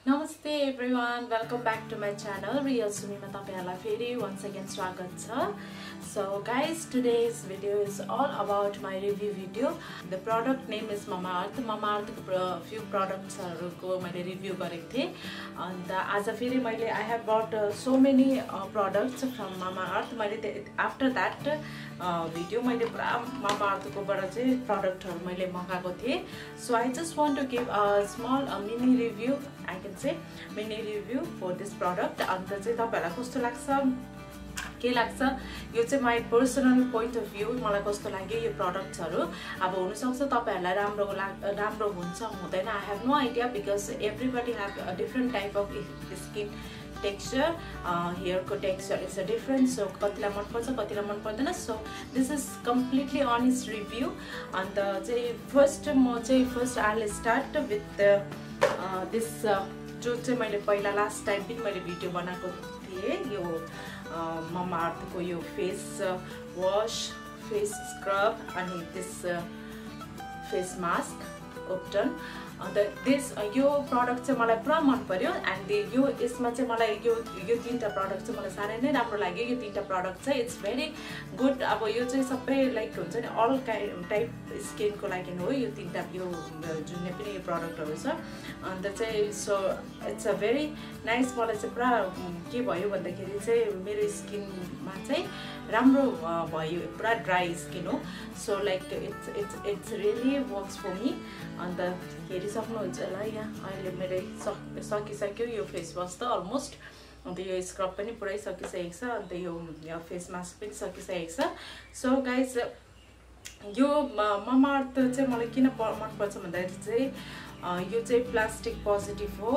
Namaste everyone, welcome back to my channel. Real Sumi ma तपाईहरुलाई फेरि once again स्वागत छ. So guys, today's video is all about my review video. The product name is Mamaearth. Mamaearth को few products हरुको मैले review गरेको थिए. And आज फेरि मैले I have bought so many products from Mamaearth. मैले after that video मैले पुरा Mamaearth को बाट चाहिँ product हरु मैले मगाएको थिए. So I just want to give a small mini review, I can say mini review for this product. अन्त चाहिँ तपाईहरुलाई कस्तो लाग्छ के लाग्छ यो चाहिँ my personal point of view मलाई कस्तो लाग्यो यो products हरु अब हुन सक्छ तपाईहरुलाई राम्रो हुन्छ हुँदैन I have no idea because everybody have a different type of skin texture hair ko texture is a different so कतिलाई मन पर्छ कतिलाई मन पर्दैन so this is completely honest review and चाहिँ first I'll start with this जो चाहिँ मैले पहिला last time पनि मैले भिडियो बनाएको थिए यो Mamaearth को यो face wash face scrub अनि this face mask Upton this यो product चाहिँ मलाई पुरा मन पर्यो and यो यसमा चाहिँ मलाई यो तीनटा product चाहिँ मलाई सारै नै राम्रो लाग्यो यो तीनटा product चाहिँ it's very good अब यो चाहिँ सबै like हुन्छ नि all type skin को लागि हो यो तीनटा यो जुन पनि यो product हरु छ अन्त चाहिँ so it's a very nice मलाई चाहिँ पुरा के भयो भन्दाखेरि चाहिँ मेरो स्किन मा चाहिँ राम्रो भयो पुरा ड्राई स्किन हो so like it's really works for me अन्त हेरि सक्नुहुन्छ होला यहाँ अहिले मैले सकिसक्यो यो फेस वाश त अलमोस्ट अन्त यो स्क्रब पनि पुरै सकिसकेको छ अन्त यो फेस मास्क पनि सकिसकेको छ सो गाइस यो Mamaearth चाहिँ मलाई किन मन पर्छ भन्दाखेरि चाहिँ यो चाहिँ प्लास्टिक पोजिटिभ हो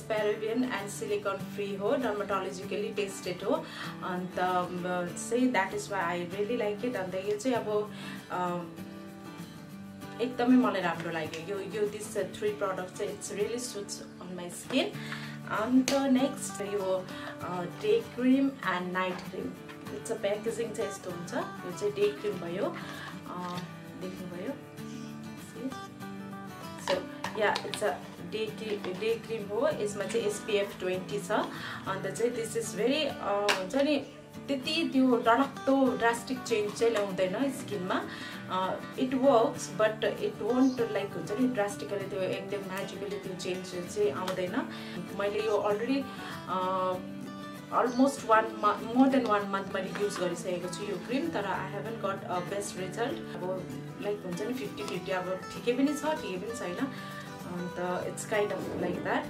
paraben and silicone free हो डर्माटोलोजिकली टेस्टेड हो अन्त चाहिँ that is why I really like it अन्त यो चाहिँ अब एकदमै मलाई राम्रो लाग्यो यो this three products it's really suits on my skin and next यो day cream and night cream it's a packaging चाहिँ यस्तो हुन्छ यो चाहिँ day cream भयो देख्नु भयो so yeah it's a day cream हो यसमा चाहिँ SPF 20 छ अन्त चाहिँ this is very हुन्छ नि त्यति त्यो डरलाग्दो ड्रास्टिक चेन्ज चाहिँ ल्याउँदैन स्किनमा it works but it won't like हुन्छ नि ड्रास्टिकली त्यो एकदम म्याजिकली त्यो चेन्ज चाहिँ आउँदैन मैले यो already almost more than 1 month मैले युज गरिसकेको छु यो क्रीम तर I haven't got a best result अब लाइक हुन्छ नि 50-50 अब ठिकै पनि छ ठिकै पनि छैन अन्त it's kind of like that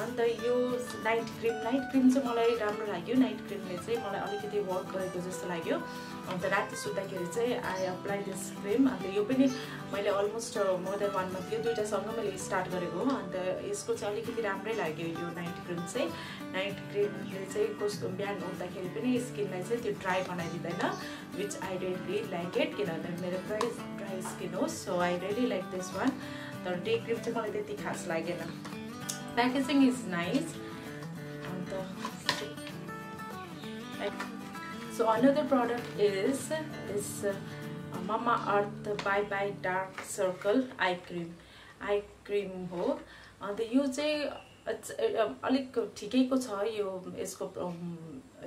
अन्त यो नाइट क्रीम चाहिँ मलाई राम्रो लाग्यो नाइट क्रीमले चाहिँ मलाई अलिकति वर्क गरेको जस्तो लाग्यो अन्त राति सुत्दाखेरि चाहिँ I apply this cream अन्त यो पनि मैले अलमोस्ट more than 1 month यो दुईटासँग मैले स्टार्ट गरेको हो अन्त यसको चाहिँ अलिकति राम्रै लाग्यो यो नाइट क्रीमले चाहिँ कस्तो बिहान उठ्दाखेरि पनि स्किनलाई चाहिँ त्यो ड्राई बनाइदिँदैन which I really like it किनभने मेरो ड्राई स्किन हो so I really like this one तर डे क्रीम चाहिँ मलाई त्यति खास लागेन packaging is nice and so another product is this Mamaearth Bye Bye Dark Circle eye cream हो अन्त यो चाहिँ अलिक ठिकैको छ यो यसको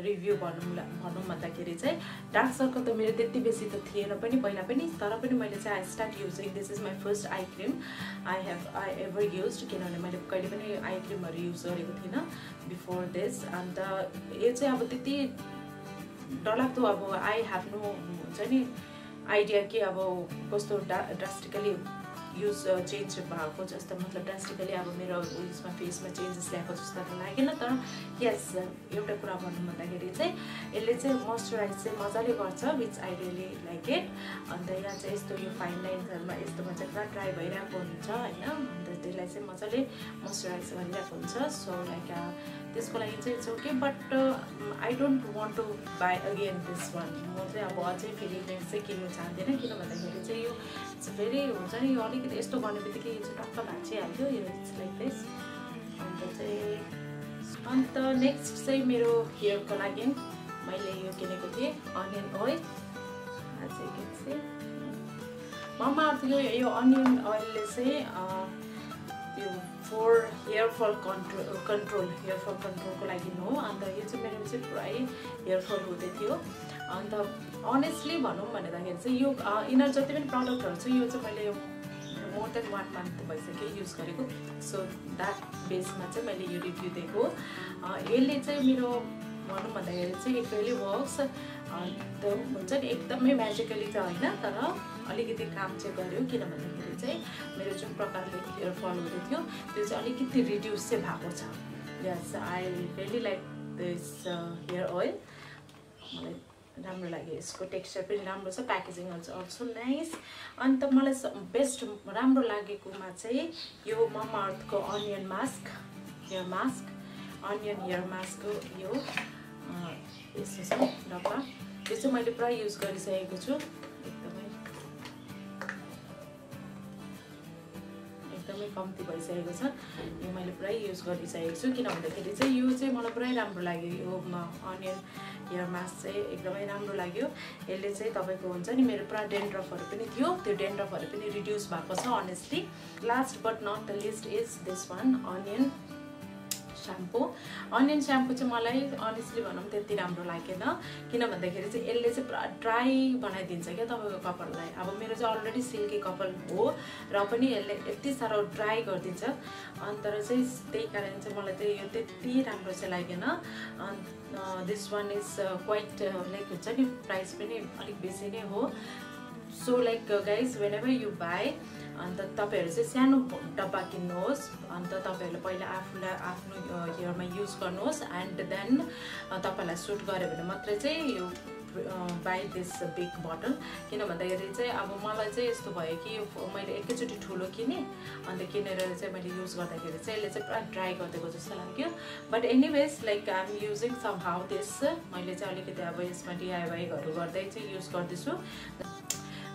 रिभ्यू भनौं भन्दाखेरि चाहिँ डार्क सर्कल त मेरो त्यति बेसी त थिएन पनि पहिला पनि तर पनि मैले चाहिँ I start using this is my first eye cream I ever used किनभने मैले कहिले पनि eye cream हरु युज गरेको थिएन before this अन्त यो चाहिँ अब त्यति डरलाग्दो अब I have no हुन्छ नि आइडिया कि अब कस्तो ड्रास्टिकली यूज चेन्ज भएको जस्तो मतलब ड्रास्टिकली अब मेरो उयसमा फेसमा चेन्जेस ल्याएको जस्तो त लागेन तर यस एउटा कुरा भन्नु भन्दाखेरि चाहिँ यसले चाहिँ मोइस्चराइज चाहिँ मजाले गर्छ which I really like it अन्त यहाँ चाहिँ यस्तो यो फाइन लाइन्सहरुमा यस्तोमा चाहिँ पुरा ड्राई भइरहेको हुन्छ हैन अन्त त्यसलाई चाहिँ मजाले मोइस्चराइज गरिरहेको हुन्छ सो लाइक त्यसको लागि चाहिँ it's okay but I don't want to buy again this one म चाहिँ अब अझै फेरि नेक्स्ट चाहिँ किन्नु चाहदिन किन भन्दाखेरि चाहिँ यो इट्स भेरी हुन्छ नि यो अलिकति यस्तो गर्नेबित्तिकै यो चाहिँ टक्क भाँचिहाल्यो यो इट्स लाइक दिस अन्त नेक्स्ट चाहिँ मेरो हेयरको लागि मैले यो किनेको थिएँ अनियन ओइल आज चाहिँ Mamaearth यो अनियन ओइलले चाहिँ त्यो फर हेयर फल कन्ट्रोल को लागि हो। अन्त यो चाहिँ मेरो चाहिँ पुरै हेयर फल हुँदै थियो। अन्त अनेस्टली भनौँ भन्दाखेरि चाहिँ यो यिनीहरू जति पनि प्रडक्टहरू छ यो चाहिँ मैले मोर देन 1 month भइसक्यो युज गरेको। सो द्याट बेसमा चाहिँ मैले यो रिभ्यू दिएको। यसले चाहिँ मेरो भनौँ भन्दाखेरि चाहिँ इट रियली वर्क्स। त हुन्छ नि एकदमै म्याजिकली त होइन, तर अलिकति काम चाहिँ गर्यो। किन भन्दाखेरि चाहिँ मेरो जुन प्रकारले हेयर फल हुँदै थियो त्यो चाहिँ अलिकति रिड्युस चाहिँ भएको छ। Yes, I really like this hair oil. मलाई राम्रो लाग्यो, यसको टेक्सचर पनि राम्रो छ, प्याकेजिङ अल्सो नाइस। अन्त मलाई बेस्ट राम्रो लागेकोमा चाहिँ यो ममा अर्थको अनियन हेयर मास्क हो यो। यस्तो छ डब्बा। यो चाहिँ मैले पुरा युज गरिसकेको छु। एकदमै कम्ती भइसकेको छ। यो मैले पुरै युज गरिसकेको छु। किन भन्दाखेरि चाहिँ यो चाहिँ मलाई पुरै राम्रो लाग्यो। यो अनियन हेयर मास्क चाहिँ एकदमै राम्रो लाग्यो। यसले चाहिँ तपाईँको हुन्छ नि मेरो पुरा डेन्ड्रफहरू पनि थियो, त्यो डेन्ड्रफहरू पनि रिड्युस भएको छ honestly. Last but not the least is this one onion shampoo चाहिँ मलाई अनेस्टली भनौँ त्यति राम्रो लागेन। किन भन्दाखेरि चाहिँ यसले चाहिँ पुरा ड्राई बनाइदिन्छ क्या तपाईँको कपाललाई। अब मेरो चाहिँ अलरेडी सिल्की कपाल हो र पनि यसले यति साह्रो ड्राई गरिदिन्छ। अन्त चाहिँ त्यही कारण चाहिँ मलाई चाहिँ यो त्यति राम्रो चाहिँ लागेन। This one is quite like हुन्छ नि प्राइस पनि अलिक बेसी नै हो। So like guys whenever you buy अन्त तपाईँहरू चाहिँ सानो डब्बा किन्नुहोस्। अन्त तपाईँहरूले पहिला आफ्नो हेयरमा युज गर्नुहोस् एन्ड देन तपाईँलाई सुट गर्यो भने मात्रै चाहिँ यो बाई दिस बिग बोटल। किन भन्दाखेरि चाहिँ अब मलाई चाहिँ यस्तो भयो कि मैले एकैचोटि ठुलो किनेँ, अन्त किनेर चाहिँ मैले युज गर्दाखेरि चाहिँ यसले चाहिँ पुरा ड्राई गरिदिएको जस्तो लाग्यो। But anyways like I am using somehow this. मैले चाहिँ अलिकति अब यसमा DIYहरू गर्दै चाहिँ युज गर्दैछु।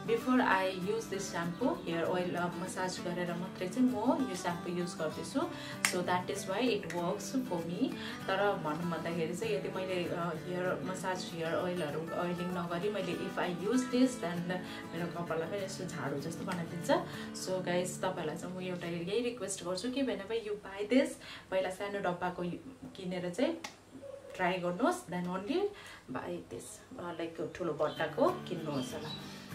Before I use this shampoo hair oil massage गरेर मात्रै चाहिँ म यो स्याम्पू युज गर्दैछु। So that is why it works for me. तर भनौँ भन्दाखेरि चाहिँ यदि मैले हेयर ओइलहरू ओइलिङ नगरी मैले if I use this then मेरो कपाललाई पनि यस्तो झाडु जस्तो बनाइदिन्छ। सो गाइज तपाईँहरूलाई चाहिँ म एउटा यही रिक्वेस्ट गर्छु कि वेनेभर यु बाई दिस पहिला सानो डब्बाको किनेर चाहिँ ट्राई गर्नुहोस्, then only buy this like ठुलो बट्टाको किन्नुहोस् होला।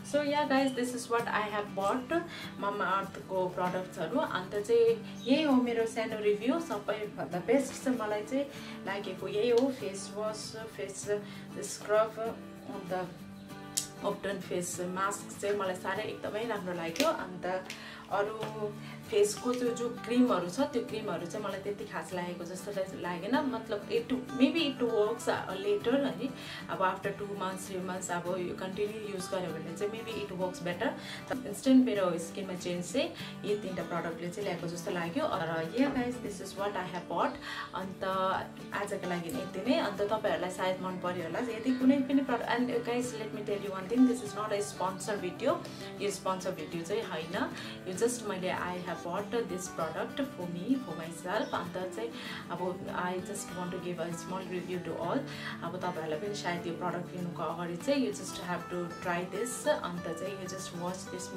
So yeah guys this is what I have but ममा अर्थको प्रडक्ट्सहरू। अन्त चाहिँ यही हो मेरो सानो रिभ्यू। सबैभन्दा बेस्ट चाहिँ मलाई चाहिँ लागेको यही हो, फेस वास, फेस स्क्रब, अन्त ओप्टन फेस मास्क चाहिँ मलाई साह्रै एकदमै राम्रो लाग्यो। अन्त अरू फेसको जो क्रिमहरू छ त्यो क्रिमहरू चाहिँ मलाई त्यति खास लागेको जस्तो लागेन। मतलब मेबी इट वर्क्स लेटर है। अब आफ्टर 2 months 3 months अब यो कन्टिन्यू युज गऱ्यो भने चाहिँ maybe it works better. Instant मेरो स्किनमा चेन्ज चाहिँ यी 3टा प्रडक्टले चाहिँ ल्याएको जस्तो लाग्यो। र yeah guys this is what I have but. अन्त आजको लागि यति नै। अन्त तपाईँहरूलाई सायद मन पर्यो होला। यदि कुनै पनि product and guys let me tell you one thing, this is not a sponsor video. यो स्पोन्सर भिडियो चाहिँ होइन, यो जस्ट मैले I have bought this product for me, for myself. अन्त चाहिँ अब I just want to give a small review to all. अब तपाईँहरूलाई पनि सायद यो प्रडक्ट लिनुको अगाडि चाहिँ you just have to try this. अन्त चाहिँ you just watch this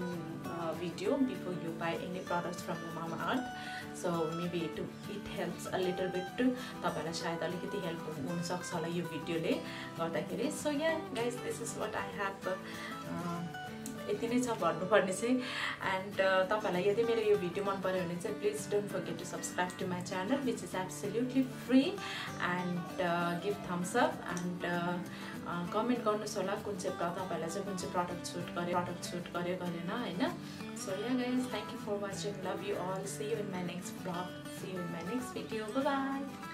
video before you buy any products from the Mama Earth. So maybe it helps a little bit too. तपाईँलाई सायद अलिकति हेल्प हुनसक्छ होला यो भिडियोले गर्दाखेरि। So yeah guys, this is what I have. यति नै छ भन्नुपर्ने चाहिँ। एन्ड तपाईँलाई यदि मेरो यो भिडियो मन पर्यो भने चाहिँ please don't forget to subscribe to my channel which is absolutely free. And give thumbs up and comment गर्नुहोस् होला कुन चाहिँ तपाईँहरूलाई चाहिँ कुन चाहिँ प्रडक्ट सुट गर्यो गरेन होइन। So yeah guys, thank you for watching, love you all, see you in my next vlog, see you in my next video, bye by.